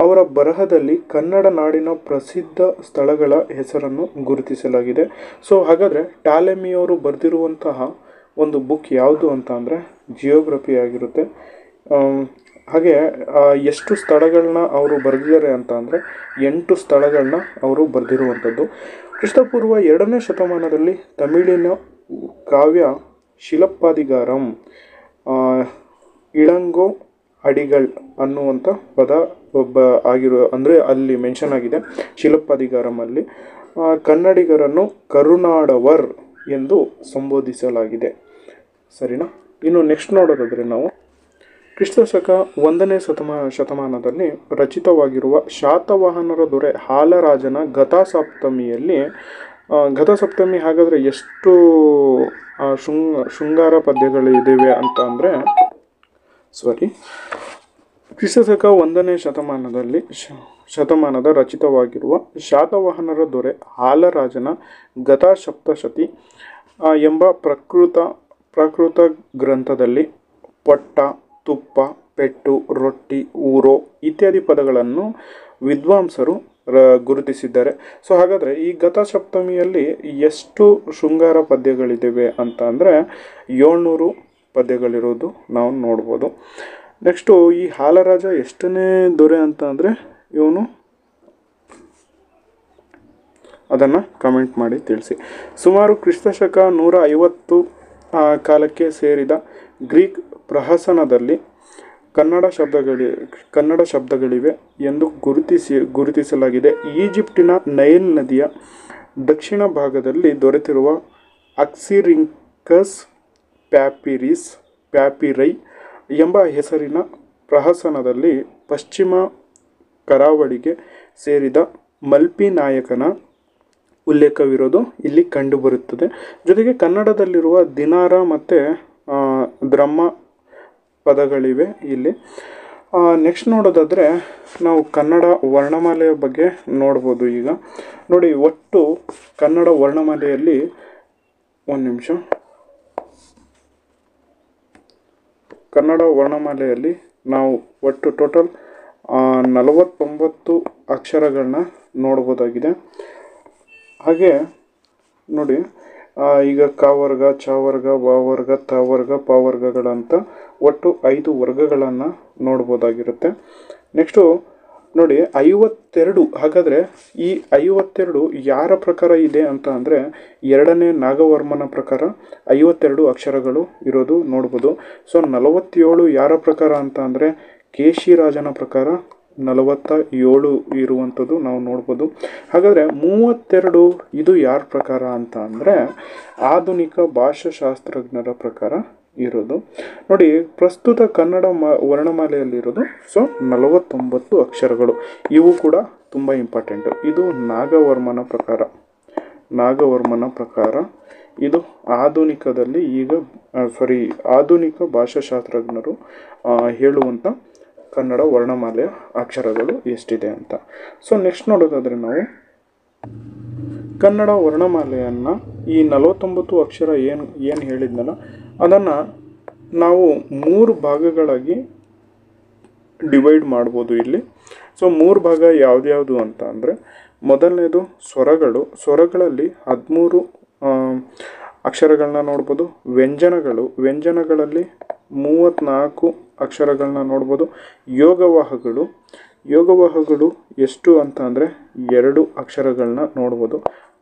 ಅವರ ಬರಹದಲ್ಲಿ ಕನ್ನಡ ನಾಡಿನ ಪ್ರಸಿದ್ಧ ಸ್ಥಳಗಳ ಹೆಸರನ್ನು ಗುರುತಿಸಲಾಗಿದೆ. ಸೊ ಹಾಗಾದರೆ ಟಾಲೆಮಿಯವರು ಬರೆದಿರುವಂತಹ ಒಂದು ಬುಕ್ ಯಾವುದು ಅಂತ ಅಂದರೆ ಜಿಯೋಗ್ರಫಿ ಆಗಿರುತ್ತೆ. ಹಾಗೆ ಎಷ್ಟು ಸ್ಥಳಗಳನ್ನ ಅವರು ಬರೆದಿದ್ದಾರೆ ಅಂತ ಅಂದರೆ 8 ಸ್ಥಳಗಳನ್ನ ಅವರು ಬರೆದಿರುವಂಥದ್ದು. ಕ್ರಿಸ್ತಪೂರ್ವ 2ನೇ ಶತಮಾನದಲ್ಲಿ ತಮಿಳಿನ ಕಾವ್ಯ ಶಿಲಪ್ಪಾದಿಗಾರಂ ಇಳಂಗೋ ಅಡಿಗಳ್ ಅನ್ನುವಂಥ ಪದ ಅಂದರೆ ಅಲ್ಲಿ ಮೆನ್ಷನ್ ಆಗಿದೆ ಶಿಲಪ್ಪಾದಿಗಾರಂ ಅಲ್ಲಿ. ಕನ್ನಡಿಗರನ್ನು ಕರುನಾಡವರ್ ಎಂದು ಸಂಬೋಧಿಸಲಾಗಿದೆ. ಸರಿನಾ? ಇನ್ನು ನೆಕ್ಸ್ಟ್ ನೋಡೋದಾದರೆ ನಾವು ಕ್ರಿಸ್ತಶಕ 1ನೇ ಶತಮಾನದಲ್ಲಿ ರಚಿತವಾಗಿರುವ ಶಾತವಾಹನರ ದೊರೆ ಹಾಲರಾಜನ ಗತಸಪ್ತಮಿ ಹಾಗಾದರೆ ಎಷ್ಟು ಶೃಂಗಾರ ಪದ್ಯಗಳು ಇದ್ದಾವೆ ಅಂತ ಅಂದರೆ ಕ್ರಿಸ್ತಶಕ 1ನೇ ಶತಮಾನದ ರಚಿತವಾಗಿರುವ ಶಾತವಾಹನರ ದೊರೆ ಹಾಲರಾಜನ ಗತಸಪ್ತಶತಿ ಎಂಬ ಪ್ರಾಕೃತ ಗ್ರಂಥದಲ್ಲಿ ಪೊಟ್ಟ, ತುಪ್ಪ, ಪೆಟ್ಟು, ರೊಟ್ಟಿ, ಊರೋ ಇತ್ಯಾದಿ ಪದಗಳನ್ನು ವಿದ್ವಾಂಸರು ಗುರುತಿಸಿದ್ದಾರೆ. ಸೊ ಹಾಗಾದರೆ ಈ ಗತಸಪ್ತಮಿಯಲ್ಲಿ ಎಷ್ಟು ಶೃಂಗಾರ ಪದ್ಯಗಳಿದ್ದಾವೆ ಅಂತ ಅಂದರೆ 700 ಪದ್ಯಗಳಿರೋದು ನಾವು ನೋಡ್ಬೋದು. ನೆಕ್ಸ್ಟು ಈ ಹಾಲರಾಜ ಎಷ್ಟನೇ ದೊರೆ ಅಂತ ಅಂದರೆ ಇವನು ಅದನ್ನು ಕಮೆಂಟ್ ಮಾಡಿ ತಿಳಿಸಿ. ಸುಮಾರು ಕ್ರಿಸ್ತಶಕ 150 ಕಾಲಕ್ಕೆ ಸೇರಿದ ಗ್ರೀಕ್ ಪ್ರಹಸನದಲ್ಲಿ ಕನ್ನಡ ಶಬ್ದಗಳಿವೆ ಎಂದು ಗುರುತಿಸಲಾಗಿದೆ. ಈಜಿಪ್ಟಿನ ನೈಲ್ ನದಿಯ ದಕ್ಷಿಣ ಭಾಗದಲ್ಲಿ ದೊರೆತಿರುವ ಅಕ್ಸಿರಿಂಕಸ್ ಪ್ಯಾಪಿರೈ ಎಂಬ ಹೆಸರಿನ ಪ್ರಹಸನದಲ್ಲಿ ಪಶ್ಚಿಮ ಕರಾವಳಿಗೆ ಸೇರಿದ ಮಲ್ಪಿ ನಾಯಕನ ಉಲ್ಲೇಖವಿರೋದು ಇಲ್ಲಿ ಕಂಡುಬರುತ್ತದೆ. ಜೊತೆಗೆ ಕನ್ನಡದಲ್ಲಿರುವ ದಿನಾರ ಮತ್ತು ದ್ರಮ್ಮ ಪದಗಳಿವೆ ಇಲ್ಲಿ. ನೆಕ್ಸ್ಟ್ ನೋಡೋದಾದರೆ ನಾವು ಕನ್ನಡ ವರ್ಣಮಾಲೆಯ ಬಗ್ಗೆ ನೋಡ್ಬೋದು. ಈಗ ನೋಡಿ, ಒಟ್ಟು ಕನ್ನಡ ವರ್ಣಮಾಲೆಯಲ್ಲಿ ಕನ್ನಡ ವರ್ಣಮಾಲೆಯಲ್ಲಿ ನಾವು ಒಟ್ಟು ಟೋಟಲ್ 49 ಅಕ್ಷರಗಳನ್ನ ನೋಡ್ಬೋದಾಗಿದೆ. ಹಾಗೆ ನೋಡಿ, ಈಗ ಕ ವರ್ಗ, ಚ ವರ್ಗ, ವ ವರ್ಗ, ತ ವರ್ಗ, ಪ ವರ್ಗಗಳಂತ ಒಟ್ಟು 5 ವರ್ಗಗಳನ್ನು ನೋಡ್ಬೋದಾಗಿರುತ್ತೆ. ನೆಕ್ಸ್ಟು ನೋಡಿ 52. ಹಾಗಾದರೆ ಈ 52 ಯಾರ ಪ್ರಕಾರ ಇದೆ ಅಂತ ಅಂದರೆ ಎರಡನೇ ನಾಗವರ್ಮನ ಪ್ರಕಾರ 52 ಅಕ್ಷರಗಳು ಇರೋದು ನೋಡ್ಬೋದು. ಸೊ 47 ಯಾರ ಪ್ರಕಾರ ಅಂತ ಅಂದರೆ ಕೇಶಿರಾಜನ ಪ್ರಕಾರ 47 ಇರುವಂಥದ್ದು ನಾವು ನೋಡ್ಬೋದು. ಹಾಗಾದರೆ 32 ಇದು ಯಾರ ಪ್ರಕಾರ ಅಂತ ಅಂದರೆ ಆಧುನಿಕ ಭಾಷಾಶಾಸ್ತ್ರಜ್ಞರ ಪ್ರಕಾರ ಇರೋದು. ನೋಡಿ, ಪ್ರಸ್ತುತ ಕನ್ನಡ ವರ್ಣಮಾಲೆಯಲ್ಲಿರೋದು 49 ಅಕ್ಷರಗಳು. ಇವು ಕೂಡ ತುಂಬ ಇಂಪಾರ್ಟೆಂಟು. ಇದು ನಾಗವರ್ಮನ ಪ್ರಕಾರ ಇದು ಆಧುನಿಕದಲ್ಲಿ ಆಧುನಿಕ ಭಾಷಾಶಾಸ್ತ್ರಜ್ಞರು ಹೇಳುವಂಥ ಕನ್ನಡ ವರ್ಣಮಾಲೆಯ ಅಕ್ಷರಗಳು ಎಷ್ಟಿದೆ ಅಂತ. ಸೊ ನೆಕ್ಸ್ಟ್ ನೋಡೋದಾದರೆ ನಾವು ಕನ್ನಡ ವರ್ಣಮಾಲೆಯನ್ನು ಈ 49 ಅಕ್ಷರ ಏನು ಹೇಳಿದ್ನಲ್ಲ ಅದನ್ನು ನಾವು 3 ಭಾಗಗಳಾಗಿ ಡಿವೈಡ್ ಮಾಡ್ಬೋದು ಇಲ್ಲಿ. ಸೊ 3 ಭಾಗ ಯಾವ್ದ್ಯಾವುದು ಅಂತ ಅಂದರೆ ಮೊದಲನೇದು ಸ್ವರಗಳಲ್ಲಿ 13 ಅಕ್ಷರಗಳನ್ನ ನೋಡ್ಬೋದು. ವ್ಯಂಜನಗಳಲ್ಲಿ 34 ಅಕ್ಷರಗಳನ್ನ ನೋಡ್ಬೋದು. ಯೋಗವಾಹಗಳು ಎಷ್ಟು ಅಂತ ಅಂದರೆ 2 ಅಕ್ಷರಗಳನ್ನ ನೋಡ್ಬೋದು.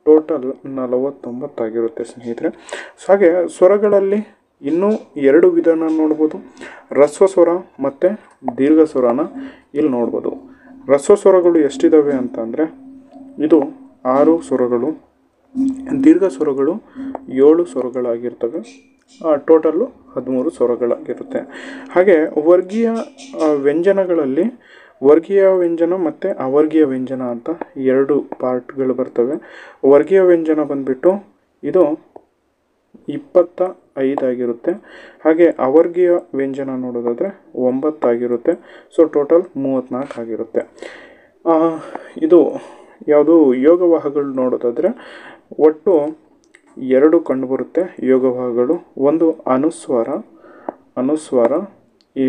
ಟೋಟಲ್ 49 ಆಗಿರುತ್ತೆ ಸ್ನೇಹಿತರೆ. ಹಾಗೆ ಸ್ವರಗಳಲ್ಲಿ ಇನ್ನೂ 2 ವಿಧಾನ ನೋಡ್ಬೋದು. ಹ್ರಸ್ವ ಸ್ವರ ಮತ್ತು ದೀರ್ಘ ಸ್ವರನ ಇಲ್ಲಿ ನೋಡ್ಬೋದು. ಹ್ರಸ್ವ ಸ್ವರಗಳು ಎಷ್ಟಿದ್ದಾವೆ ಅಂತಂದರೆ ಇದು 6 ಸ್ವರಗಳು, ದೀರ್ಘ ಸ್ವರಗಳು 7 ಸ್ವರಗಳಾಗಿರ್ತವೆ. ಟೋಟಲ್ಲು 13 ಸ್ವರಗಳಾಗಿರುತ್ತೆ. ಹಾಗೆ ವರ್ಗೀಯ ವ್ಯಂಜನಗಳಲ್ಲಿ ವರ್ಗೀಯ ವ್ಯಂಜನ ಮತ್ತು ಅವರ್ಗೀಯ ವ್ಯಂಜನ ಅಂತ 2 ಪಾರ್ಟ್ಗಳು ಬರ್ತವೆ. ವರ್ಗೀಯ ವ್ಯಂಜನ ಬಂದುಬಿಟ್ಟು ಇದು 25 ಆಗಿರುತ್ತೆ. ಹಾಗೆ ಅವರ್ಗೀಯ ವ್ಯಂಜನ ನೋಡೋದಾದರೆ 9 ಆಗಿರುತ್ತೆ. ಸೊ ಟೋಟಲ್ 34 ಆಗಿರುತ್ತೆ. ಇದು ಯಾವುದು ಯೋಗವಾಹಗಳು ನೋಡೋದಾದರೆ ಒಟ್ಟು 2 ಕಂಡುಬರುತ್ತೆ ಯೋಗವಾಹಗಳು. ಒಂದು ಅನುಸ್ವಾರ ಈ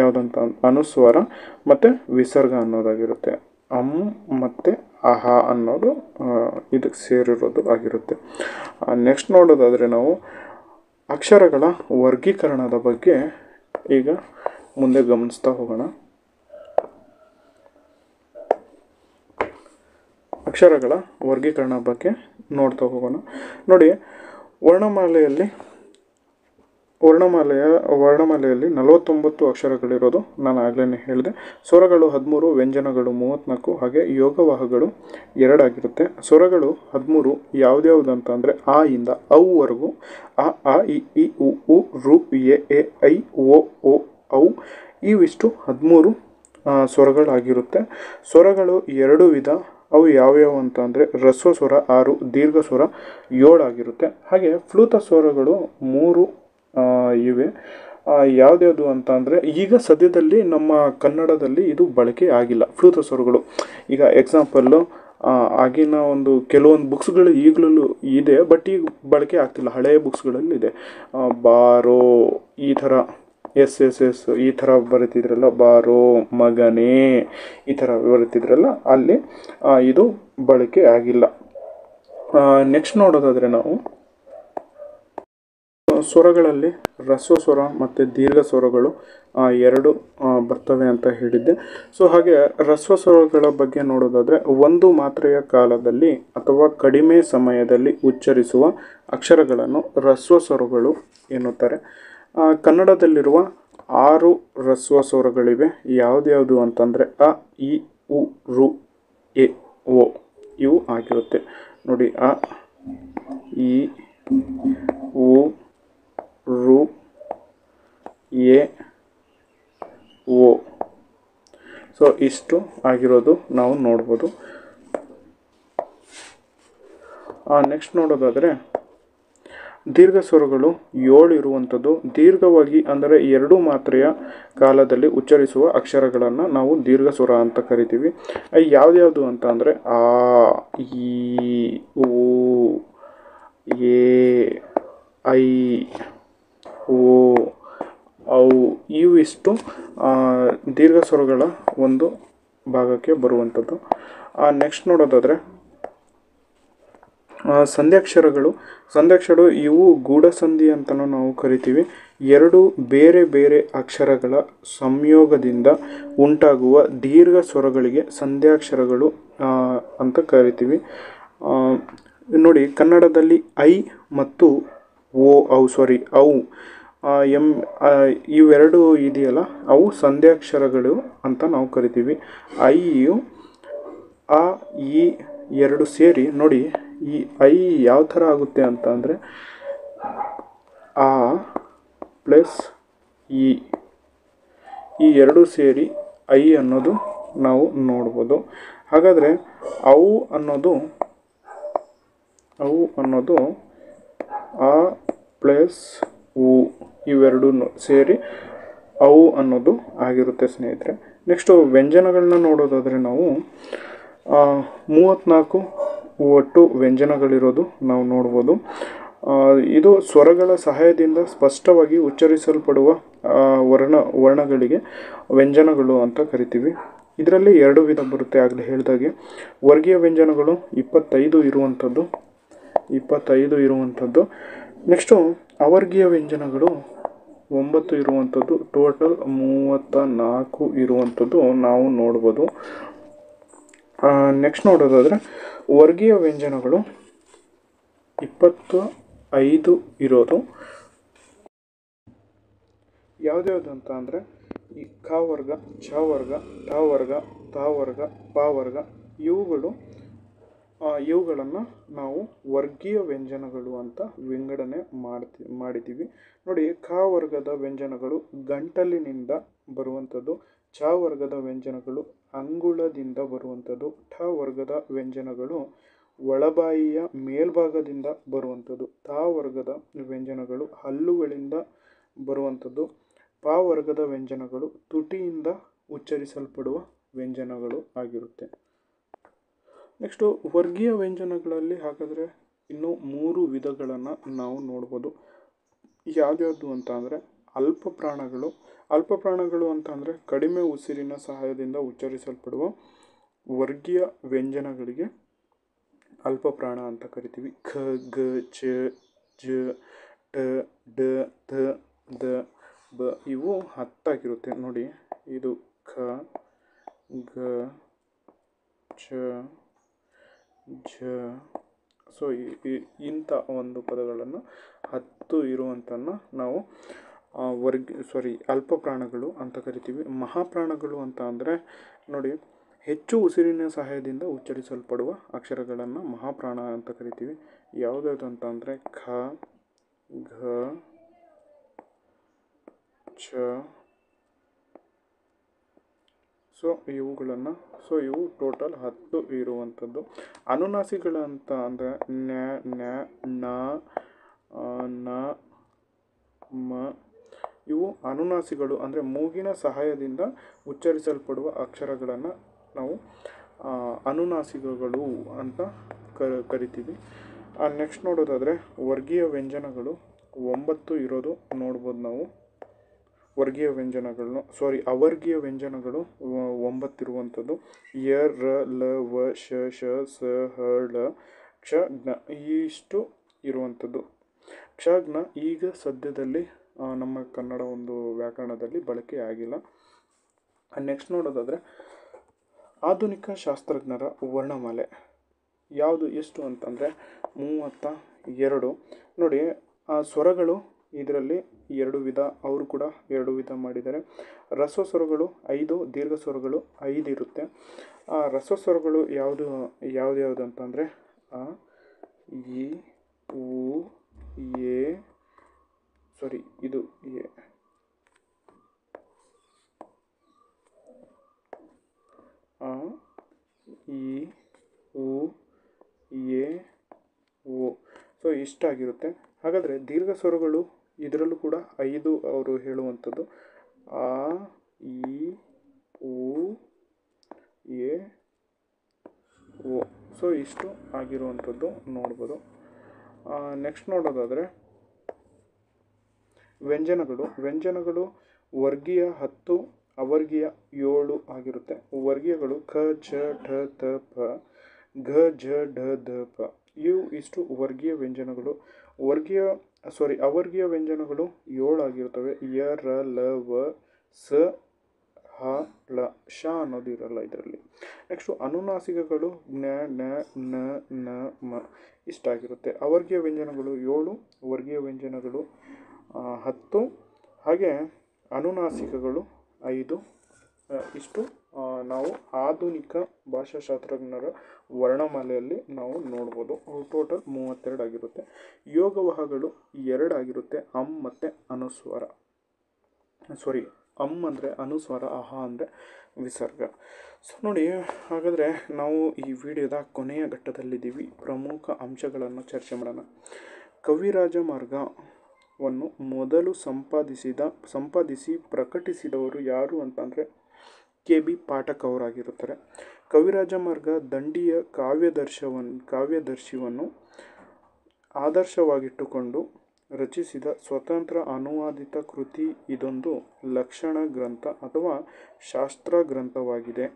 ಯಾವುದಂತ ಅನುಸ್ವಾರ ಮತ್ತು ವಿಸರ್ಗ ಅನ್ನೋದಾಗಿರುತ್ತೆ. ಮತ್ತು ಅಹ ಅನ್ನೋದು ಇದಕ್ಕೆ ಸೇರಿರೋದು ಆಗಿರುತ್ತೆ. ನೆಕ್ಸ್ಟ್ ನೋಡೋದಾದರೆ ನಾವು ಅಕ್ಷರಗಳ ವರ್ಗೀಕರಣದ ಬಗ್ಗೆ ಈಗ ಮುಂದೆ ಗಮನಿಸ್ತಾ ಹೋಗೋಣ. ಅಕ್ಷರಗಳ ವರ್ಗೀಕರಣ ಬಗ್ಗೆ ನೋಡ್ತಾ ಹೋಗೋಣ. ನೋಡಿ, ವರ್ಣಮಾಲೆಯಲ್ಲಿ 49 ಅಕ್ಷರಗಳಿರೋದು ನಾನು ಆಗಲೇ ಹೇಳಿದೆ. ಸ್ವರಗಳು 13, ವ್ಯಂಜನಗಳು 34, ಹಾಗೆ ಯೋಗವಾಹಗಳು 2 ಆಗಿರುತ್ತೆ. ಸ್ವರಗಳು 13 ಯಾವ್ದ್ಯಾವ್ದು ಅಂತ ಅಂದರೆ ಆ ಇಂದ ಔವರೆಗೂ ಅ ಇ ಈ ಉ ಊ ಋ ಎ ಎ ಐ ಓ ಓ ಔ ಇವಿಷ್ಟು 13 ಸ್ವರಗಳಾಗಿರುತ್ತೆ. ಸ್ವರಗಳು 2 ವಿಧ. ಅವು ಯಾವ್ಯಾವು ಅಂತ ಅಂದರೆ ಹ್ರಸ್ವ ಸ್ವರ 6, ದೀರ್ಘ ಸ್ವರ 7 ಆಗಿರುತ್ತೆ. ಹಾಗೆ ಫ್ಲೂತ ಸ್ವರಗಳು 3 ಇವೆ. ಯಾವ್ದ್ಯಾವುದು ಅಂತ ಅಂದರೆ ಈಗ ಸದ್ಯದಲ್ಲಿ ನಮ್ಮ ಕನ್ನಡದಲ್ಲಿ ಇದು ಬಳಕೆ ಆಗಿಲ್ಲ ಫ್ಲೂತ ಸ್ವರಗಳು. ಈಗ ಎಕ್ಸಾಂಪಲ್ಲು ಆಗಿನ ಕೆಲವೊಂದು ಬುಕ್ಸ್ಗಳು ಈಗಲೂ ಇದೆ, ಬಟ್ ಈಗ ಬಳಕೆ ಆಗ್ತಿಲ್ಲ. ಹಳೆಯ ಬುಕ್ಸ್ಗಳಲ್ಲಿ ಇದೆ. ಬಾರೋ ಈ ಥರ ಎಸ್ ಈ ಥರ ಬರೀತಿದ್ರಲ್ಲ, ಬಾರೋ ಮಗನೇ ಈ ಥರ ಬರೀತಿದ್ರಲ್ಲ, ಅಲ್ಲಿ ಇದು ಬಳಕೆ ಆಗಿಲ್ಲ. ನೆಕ್ಸ್ಟ್ ನೋಡೋದಾದರೆ ನಾವು ಸ್ವರಗಳಲ್ಲಿ ಹ್ರಸ್ವ ಸ್ವರ ಮತ್ತು ದೀರ್ಘ ಸ್ವರಗಳು 2 ಬರ್ತವೆ ಅಂತ ಹೇಳಿದ್ದೆ. ಸೊ ಹಾಗೆ ಹ್ರಸ್ವ ಸ್ವರಗಳ ಬಗ್ಗೆ ನೋಡೋದಾದರೆ ಒಂದು ಮಾತ್ರೆಯ ಕಾಲದಲ್ಲಿ ಅಥವಾ ಕಡಿಮೆ ಸಮಯದಲ್ಲಿ ಉಚ್ಚರಿಸುವ ಅಕ್ಷರಗಳನ್ನು ಹ್ರಸ್ವ ಸ್ವರಗಳು ಎನ್ನುತ್ತಾರೆ. ಕನ್ನಡದಲ್ಲಿರುವ 6 ಹ್ರಸ್ವ ಸ್ವರಗಳಿವೆ. ಯಾವ್ದ್ಯಾವುದು ಅಂತಂದರೆ ಅ ಇ ಉ ಋ ಎ ಓ ಇವು ಆಗಿರುತ್ತೆ. ನೋಡಿ, ಅ ಇ ಉ ಋ ಎ ಓ. ಸೊ ಇಷ್ಟು ಆಗಿರೋದು ನಾವು ನೋಡ್ಬೋದು. ನೆಕ್ಸ್ಟ್ ನೋಡೋದಾದರೆ ದೀರ್ಘ ಸ್ವರಗಳು 7 ಇರುವಂಥದ್ದು. ದೀರ್ಘವಾಗಿ ಅಂದರೆ 2 ಮಾತ್ರೆಯ ಕಾಲದಲ್ಲಿ ಉಚ್ಚರಿಸುವ ಅಕ್ಷರಗಳನ್ನು ನಾವು ದೀರ್ಘ ಸ್ವರ ಅಂತ ಕರಿತೀವಿ. ಯಾವ್ದ್ಯಾವುದು ಅಂತ ಅಂದರೆ ಆ ಈ ಉ ಎ ಐ ಓ ಔ ಇವಿಷ್ಟು ದೀರ್ಘ ಸ್ವರಗಳ ಒಂದು ಭಾಗಕ್ಕೆ ಬರುವಂಥದ್ದು. ನೆಕ್ಸ್ಟ್ ನೋಡೋದಾದರೆ ಸಂಧ್ಯಾಕ್ಷರಗಳು ಇವು ಗೂಢಸಂಧಿ ಅಂತಲೂ ನಾವು ಕರಿತೀವಿ. ಎರಡು ಬೇರೆ ಬೇರೆ ಅಕ್ಷರಗಳ ಸಂಯೋಗದಿಂದ ಉಂಟಾಗುವ ದೀರ್ಘ ಸ್ವರಗಳಿಗೆ ಸಂಧ್ಯಾಕ್ಷರಗಳು ಅಂತ ಕರಿತೀವಿ. ನೋಡಿ, ಕನ್ನಡದಲ್ಲಿ ಐ ಮತ್ತು ಅವು ಇವೆರಡು ಇದೆಯಲ್ಲ, ಅವು ಸಂಧ್ಯಾಕ್ಷರಗಳು ಅಂತ ನಾವು ಕರಿತೀವಿ. ಐಯು ಆ ಈ ಎರಡು ಸೇರಿ ನೋಡಿ, ಈ ಐ ಯಾವ ಥರ ಆಗುತ್ತೆ ಅಂತ ಅಂದರೆ ಆ ಪ್ಲಸ್ ಈ ಎರಡು ಸೇರಿ ಐ ಅನ್ನೋದು ನಾವು ನೋಡ್ಬೋದು. ಹಾಗಾದರೆ ಅವು ಅನ್ನೋದು ಆ ಪ್ಲಸ್ ಉ ಇವೆರಡೂ ಸೇರಿ ಅವು ಅನ್ನೋದು ಆಗಿರುತ್ತೆ ಸ್ನೇಹಿತರೆ. ನೆಕ್ಸ್ಟು ವ್ಯಂಜನಗಳನ್ನ ನೋಡೋದಾದರೆ ನಾವು 34 ಒಟ್ಟು ವ್ಯಂಜನಗಳಿರೋದು ನಾವು ನೋಡ್ಬೋದು. ಇದು ಸ್ವರಗಳ ಸಹಾಯದಿಂದ ಸ್ಪಷ್ಟವಾಗಿ ಉಚ್ಚರಿಸಲ್ಪಡುವ ವರ್ಣಗಳಿಗೆ ವ್ಯಂಜನಗಳು ಅಂತ ಕರಿತೀವಿ. ಇದರಲ್ಲಿ ಎರಡು ವಿಧ ಬರುತ್ತೆ. ಆಗಲೇ ಹೇಳಿದಾಗೆ ವರ್ಗೀಯ ವ್ಯಂಜನಗಳು 25 ಇರುವಂಥದ್ದು. ನೆಕ್ಸ್ಟು ಅವರ್ಗೀಯ ವ್ಯಂಜನಗಳು 9 ಇರುವಂಥದ್ದು. ಟೋಟಲ್ 34 ಇರುವಂಥದ್ದು ನಾವು ನೋಡ್ಬೋದು. ನೆಕ್ಸ್ಟ್ ನೋಡೋದಾದರೆ ವರ್ಗೀಯ ವ್ಯಂಜನಗಳು 25 ಇರೋದು ಯಾವ್ದ್ಯಾವ್ದು ಅಂತ ಅಂದರೆ ಈ ಕ ವರ್ಗ, ಛ ವರ್ಗ, ಠ ವರ್ಗ, ತ ವರ್ಗ, ಪ ವರ್ಗ ಇವುಗಳನ್ನು ನಾವು ವರ್ಗೀಯ ವ್ಯಂಜನಗಳು ಅಂತ ವಿಂಗಡಣೆ ಮಾಡಿದ್ದೀವಿ. ನೋಡಿ, ಕ ವರ್ಗದ ವ್ಯಂಜನಗಳು ಗಂಟಲಿನಿಂದ ಬರುವಂಥದ್ದು. ಛ ವರ್ಗದ ವ್ಯಂಜನಗಳು ಅಂಗುಳದಿಂದ ಬರುವಂಥದ್ದು. ಠ ವರ್ಗದ ವ್ಯಂಜನಗಳು ಒಳಬಾಯಿಯ ಮೇಲ್ಭಾಗದಿಂದ ಬರುವಂಥದ್ದು. ತ ವರ್ಗದ ವ್ಯಂಜನಗಳು ಹಲ್ಲುಗಳಿಂದ ಬರುವಂಥದ್ದು. ಪ ವರ್ಗದ ವ್ಯಂಜನಗಳು ತುಟಿಯಿಂದ ಉಚ್ಚರಿಸಲ್ಪಡುವ ವ್ಯಂಜನಗಳು ಆಗಿರುತ್ತೆ. ನೆಕ್ಸ್ಟು ವರ್ಗೀಯ ವ್ಯಂಜನಗಳಲ್ಲಿ ಹಾಗಾದರೆ ಇನ್ನೂ 3 ವಿಧಗಳನ್ನು ನಾವು ನೋಡ್ಬೋದು. ಯಾವ್ದ್ಯಾವುದು ಅಂತ ಅಂದರೆ ಅಲ್ಪಪ್ರಾಣಗಳು ಅಂತ ಅಂದರೆ ಕಡಿಮೆ ಉಸಿರಿನ ಸಹಾಯದಿಂದ ಉಚ್ಚರಿಸಲ್ಪಡುವ ವರ್ಗೀಯ ವ್ಯಂಜನಗಳಿಗೆ ಅಲ್ಪಪ್ರಾಣ ಅಂತ ಕರಿತೀವಿ. ಖ, ಗ, ಚ, ಜ, ಟ, ಡ, ಥ, ದ, ಬ ಇವು 10 ಆಗಿರುತ್ತೆ. ನೋಡಿ, ಇದು ಖ, ಗ, ಚ, ಝ. ಸೊ ಇಂಥ ಒಂದು ಪದಗಳನ್ನು 10 ಇರುವಂಥನ್ನು ನಾವು ಅಲ್ಪಪ್ರಾಣಗಳು ಅಂತ ಕರಿತೀವಿ. ಮಹಾಪ್ರಾಣಗಳು ಅಂತ ಅಂದರೆ ನೋಡಿ, ಹೆಚ್ಚು ಉಸಿರಿನ ಸಹಾಯದಿಂದ ಉಚ್ಚರಿಸಲ್ಪಡುವ ಅಕ್ಷರಗಳನ್ನು ಮಹಾಪ್ರಾಣ ಅಂತ ಕರಿತೀವಿ. ಯಾವುದ್ಯಾವುದು ಅಂತ ಅಂದರೆ ಖ, ಘ, ಛ. ಇವು ಟೋಟಲ್ 10 ಇರುವಂಥದ್ದು. ಅನುನಾಸಿಗಳಂತ ಅಂದರೆ ನ್ಯ, ನ್ಯ, ನ, ನ, ಮ ಇವು ಅನುನಾಸಿಗಳು ಅಂದರೆ ಮೂಗಿನ ಸಹಾಯದಿಂದ ಉಚ್ಚರಿಸಲ್ಪಡುವ ಅಕ್ಷರಗಳನ್ನು ನಾವು ಅನುನಾಸಿಕಗಳು ಅಂತ ಕರಿತೀವಿ. ನೆಕ್ಸ್ಟ್ ನೋಡೋದಾದರೆ ವರ್ಗೀಯ ವ್ಯಂಜನಗಳು 9 ಇರೋದು ನೋಡ್ಬೋದು ನಾವು. ಅವರ್ಗೀಯ ವ್ಯಂಜನಗಳು 9 ಇರುವಂಥದ್ದು. ಯ, ರ, ಲ, ವ, ಶ, ಶ, ಸ, ಹ, ಳ, ಕ್ಷ, ಜ್ಞ ಇಷ್ಟು ಇರುವಂಥದ್ದು. ಕ್ಷ, ಜ್ಞ ಈಗ ಸದ್ಯದಲ್ಲಿ ನಮ್ಮ ಕನ್ನಡ ಒಂದು ವ್ಯಾಕರಣದಲ್ಲಿ ಬಳಕೆ ಆಗಿಲ್ಲ. ನೆಕ್ಸ್ಟ್ ನೋಡೋದಾದರೆ ಆಧುನಿಕ ಶಾಸ್ತ್ರಜ್ಞರ ವರ್ಣಮಾಲೆ ಎಷ್ಟು ಅಂತಂದರೆ 32. ನೋಡಿ, ಆ ಸ್ವರಗಳು ಇದರಲ್ಲಿ 2 ವಿಧ, ಅವರು ಕೂಡ 2 ವಿಧ ಮಾಡಿದ್ದಾರೆ. ರಸ್ವ ಸ್ವರಗಳು 5, ದೀರ್ಘ ಸ್ವರಗಳು 5 ಇರುತ್ತೆ. ಆ ರಸ್ವ ಸ್ವರಗಳು ಯಾವ್ದು ಅಂತಂದರೆ ಅ, ಇ, ಉ, ಎ, ಇದು ಎ, ಅ, ಇ, ಉ, ಎ, ಓ. ಇಷ್ಟಾಗಿರುತ್ತೆ. ಹಾಗಾದರೆ ದೀರ್ಘ ಸ್ವರಗಳು ಇದರಲ್ಲೂ ಕೂಡ 5 ಅವರು ಹೇಳುವಂಥದ್ದು. ಆ, ಇ, ಉ, ಎ, ಓ. ಇಷ್ಟು ಆಗಿರುವಂಥದ್ದು ನೋಡ್ಬೋದು. ನೆಕ್ಸ್ಟ್ ನೋಡೋದಾದರೆ ವ್ಯಂಜನಗಳು ವರ್ಗೀಯ 10, ಅವರ್ಗೀಯ 7 ಆಗಿರುತ್ತೆ. ವರ್ಗೀಯಗಳು ಖ, ಛ, ಠ, ತ, ಪ, ಘ, ಝ, ಢ, ಧ, ಪ ಇವು ಇಷ್ಟು ವರ್ಗೀಯ ವ್ಯಂಜನಗಳು. ಅವರ್ಗೀಯ ವ್ಯಂಜನಗಳು 7 ಆಗಿರ್ತವೆ. ಯ, ರ, ಲ, ವ, ಸ, ಹ, ಳ, ಶ ಅನ್ನೋದು ಇರಲ್ಲ ಇದರಲ್ಲಿ. ನೆಕ್ಸ್ಟು ಅನುನಾಸಿಕಗಳು ಜ್ಞ, ನ, ನ, ನ, ಮ ಇಷ್ಟಾಗಿರುತ್ತೆ. ಅವರ್ಗೀಯ ವ್ಯಂಜನಗಳು 7, ವರ್ಗೀಯ ವ್ಯಂಜನಗಳು 10, ಹಾಗೆ ಅನುನಾಸಿಕಗಳು 5. ಇಷ್ಟು ನಾವು ಆಧುನಿಕ ಭಾಷಾಶಾಸ್ತ್ರಜ್ಞರ ವರ್ಣಮಾಲೆಯಲ್ಲಿ ನಾವು ನೋಡ್ಬೋದು. ಟೋಟಲ್ 32 ಆಗಿರುತ್ತೆ. ಯೋಗವಾಹಗಳು 2 ಆಗಿರುತ್ತೆ. ಅಂ ಮತ್ತು ಅನುಸ್ವಾರ. ಅಂ ಅಂದರೆ ಅನುಸ್ವಾರ, ಅಹ ಅಂದರೆ ವಿಸರ್ಗ. ಸೊ ನೋಡಿ, ಹಾಗಾದರೆ ನಾವು ಈ ವಿಡಿಯೋದ ಕೊನೆಯ ಘಟ್ಟದಲ್ಲಿದ್ದೀವಿ. ಪ್ರಮುಖ ಅಂಶಗಳನ್ನು ಚರ್ಚೆ ಮಾಡೋಣ. ಕವಿರಾಜ ಮಾರ್ಗವನ್ನು ಮೊದಲು ಸಂಪಾದಿಸಿ ಪ್ರಕಟಿಸಿದವರು ಯಾರು ಅಂತಂದರೆ ಕೆ.ಬಿ. ಪಾಠಕ್ ಅವರಾಗಿರುತ್ತಾರೆ. ಕವಿರಾಜ ಮಾರ್ಗ ದಂಡಿಯ ಕಾವ್ಯದರ್ಶಿವನ್ನು ಆದರ್ಶವಾಗಿಟ್ಟುಕೊಂಡು ರಚಿಸಿದ ಸ್ವತಂತ್ರ ಅನುವಾದಿತ ಕೃತಿ. ಇದೊಂದು ಲಕ್ಷಣ ಗ್ರಂಥ ಅಥವಾ ಶಾಸ್ತ್ರ ಗ್ರಂಥವಾಗಿದೆ.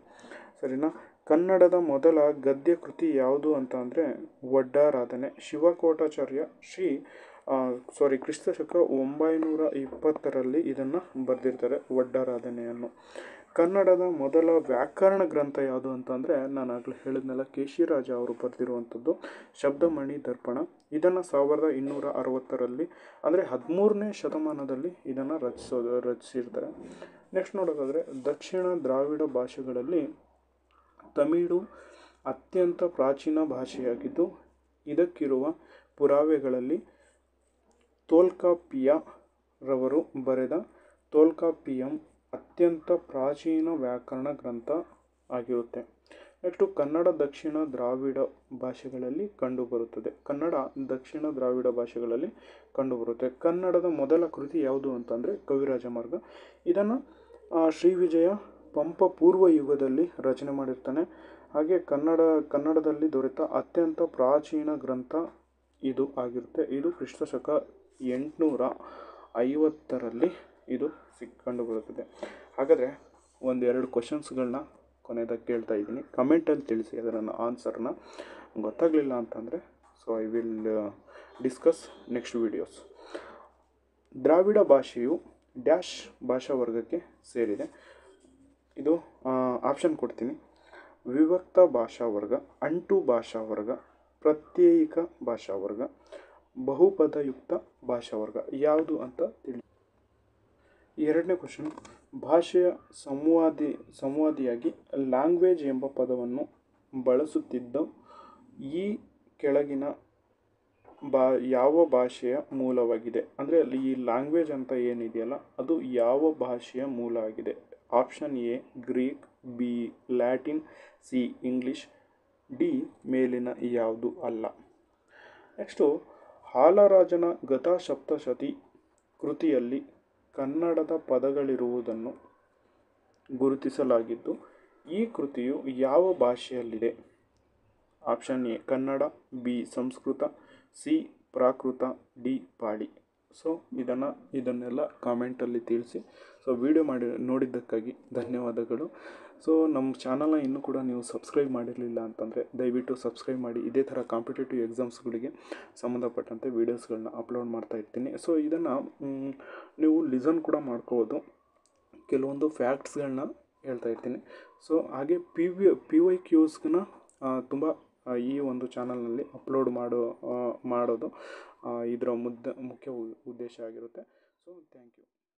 ಸರಿನಾ? ಕನ್ನಡದ ಮೊದಲ ಗದ್ಯ ಕೃತಿ ಯಾವುದು ಅಂತ ಅಂದರೆ ವಡ್ಡಾರಾಧನೆ. ಶಿವಕೋಟಾಚಾರ್ಯ ಕ್ರಿಸ್ತಶಕ 920ರಲ್ಲಿ ಇದನ್ನು ಬರೆದಿರ್ತಾರೆ, ವಡ್ಡಾರಾಧನೆಯನ್ನು. ಕನ್ನಡದ ಮೊದಲ ವ್ಯಾಕರಣ ಗ್ರಂಥ ಯಾವುದು ಅಂತಂದರೆ ನಾನು ಆಗಲೇ ಹೇಳಿದ್ನಲ್ಲ, ಕೇಶಿರಾಜ ಅವರು ಬರೆದಿರುವಂಥದ್ದು ಶಬ್ದಮಣಿ ದರ್ಪಣ. ಇದನ್ನು 1260ರಲ್ಲಿ ಅಂದರೆ 13ನೇ ಶತಮಾನದಲ್ಲಿ ಇದನ್ನು ರಚಿಸಿರ್ತಾರೆ. ನೆಕ್ಸ್ಟ್ ನೋಡೋದಾದರೆ ದಕ್ಷಿಣ ದ್ರಾವಿಡ ಭಾಷೆಗಳಲ್ಲಿ ತಮಿಳು ಅತ್ಯಂತ ಪ್ರಾಚೀನ ಭಾಷೆಯಾಗಿದ್ದು ಇದಕ್ಕಿರುವ ಪುರಾವೆಗಳಲ್ಲಿ ತೊಲ್ಕಾಪಿಯರವರು ಬರೆದ ತೊಲ್ಕಾಪಿಯಂ ಅತ್ಯಂತ ಪ್ರಾಚೀನ ವ್ಯಾಕರಣ ಗ್ರಂಥ ಆಗಿರುತ್ತೆ. ನೆಕ್ಸ್ಟು ಕನ್ನಡ ದಕ್ಷಿಣ ದ್ರಾವಿಡ ಭಾಷೆಗಳಲ್ಲಿ ಕಂಡುಬರುತ್ತದೆ. ಕನ್ನಡದ ಮೊದಲ ಕೃತಿ ಯಾವುದು ಅಂತಂದರೆ ಕವಿರಾಜ ಮಾರ್ಗ. ಇದನ್ನು ಶ್ರೀ ವಿಜಯ ಪಂಪ ಪೂರ್ವ ಯುಗದಲ್ಲಿ ರಚನೆ ಮಾಡಿರ್ತಾನೆ. ಹಾಗೆ ಕನ್ನಡದಲ್ಲಿ ದೊರೆತ ಅತ್ಯಂತ ಪ್ರಾಚೀನ ಗ್ರಂಥ ಇದು ಆಗಿರುತ್ತೆ. ಇದು ಕ್ರಿಸ್ತಶಕ 850ರಲ್ಲಿ ಇದು ಕಂಡುಬರುತ್ತದೆ. ಹಾಗಾದರೆ 1-2 ಕ್ವಶನ್ಸ್ಗಳನ್ನ ಕೊನೆಯದಾಗಿ ಕೇಳ್ತಾ ಇದ್ದೀನಿ. ಕಮೆಂಟಲ್ಲಿ ತಿಳಿಸಿ ಅದರ ಆನ್ಸರ್ನ. ಗೊತ್ತಾಗಲಿಲ್ಲ ಅಂತಂದರೆ I will discuss next videos. ದ್ರಾವಿಡ ಭಾಷೆಯು ಡ್ಯಾಶ್ ಭಾಷಾ ವರ್ಗಕ್ಕೆ ಸೇರಿದೆ. ಇದು ಆಪ್ಷನ್ ಕೊಡ್ತೀನಿ. ವಿಭಕ್ತ ಭಾಷಾ ವರ್ಗ, ಅಂಟು ಭಾಷಾ ವರ್ಗ, ಪ್ರತ್ಯಯಿಕ ಭಾಷಾ ವರ್ಗ, ಬಹುಪದಯುಕ್ತ ಭಾಷಾ ವರ್ಗ ಯಾವುದು ಅಂತ ತಿಳಿ. 2ನೇ ಕ್ವಶನ್, ಭಾಷೆಯ ಸಂವಾದಿಯಾಗಿ ಲ್ಯಾಂಗ್ವೇಜ್ ಎಂಬ ಪದವನ್ನು ಬಳಸುತ್ತಿದ್ದ ಈ ಕೆಳಗಿನ ಯಾವ ಭಾಷೆಯ ಮೂಲವಾಗಿದೆ? ಅಂದರೆ ಈ ಲ್ಯಾಂಗ್ವೇಜ್ ಅಂತ ಏನಿದೆಯಲ್ಲ ಅದು ಯಾವ ಭಾಷೆಯ ಮೂಲ ಆಗಿದೆ? Option A Greek, B Latin, C English, D ಮೇಲಿನ ಯಾವುದು ಅಲ್ಲ. ನೆಕ್ಸ್ಟು ಹಾಲರಾಜನ ಗತಾಸಪ್ತಶತಿ ಕೃತಿಯಲ್ಲಿ ಕನ್ನಡದ ಪದಗಳಿರುವುದನ್ನು ಗುರುತಿಸಲಾಗಿದ್ದು ಈ ಕೃತಿಯು ಯಾವ ಭಾಷೆಯಲ್ಲಿದೆ? Option A Kannada, B Sanskrit, C Prakrit, D Pali. So ಇದನ್ನೆಲ್ಲ ಕಾಮೆಂಟಲ್ಲಿ ತಿಳಿಸಿ. ವಿಡಿಯೋ ನೋಡಿದ್ದಕ್ಕಾಗಿ ಧನ್ಯವಾದಗಳು. ನಮ್ಮ ಚಾನಲ್ನ ಇನ್ನೂ ಕೂಡ ನೀವು ಸಬ್ಸ್ಕ್ರೈಬ್ ಮಾಡಿರಲಿಲ್ಲ ಅಂತಂದರೆ ದಯವಿಟ್ಟು ಸಬ್ಸ್ಕ್ರೈಬ್ ಮಾಡಿ. ಇದೇ ಥರ ಕಾಂಪಿಟೇಟಿವ್ ಎಕ್ಸಾಮ್ಸ್ಗಳಿಗೆ ಸಂಬಂಧಪಟ್ಟಂತೆ ವೀಡಿಯೋಸ್ಗಳನ್ನ ಅಪ್ಲೋಡ್ ಮಾಡ್ತಾ ಇರ್ತೀನಿ. ಇದನ್ನು ನೀವು ಲಿಸನ್ ಕೂಡ ಮಾಡ್ಕೋಬೋದು. ಕೆಲವೊಂದು ಫ್ಯಾಕ್ಟ್ಸ್ಗಳನ್ನ ಹೇಳ್ತಾ ಇರ್ತೀನಿ. ಹಾಗೆ PYQಸ್ನ ತುಂಬ ಈ ಒಂದು ಚಾನಲ್ನಲ್ಲಿ ಅಪ್ಲೋಡ್ ಮಾಡೋದು ಇದರ ಮುಖ್ಯ ಉದ್ದೇಶ ಆಗಿರುತ್ತೆ. Thank you.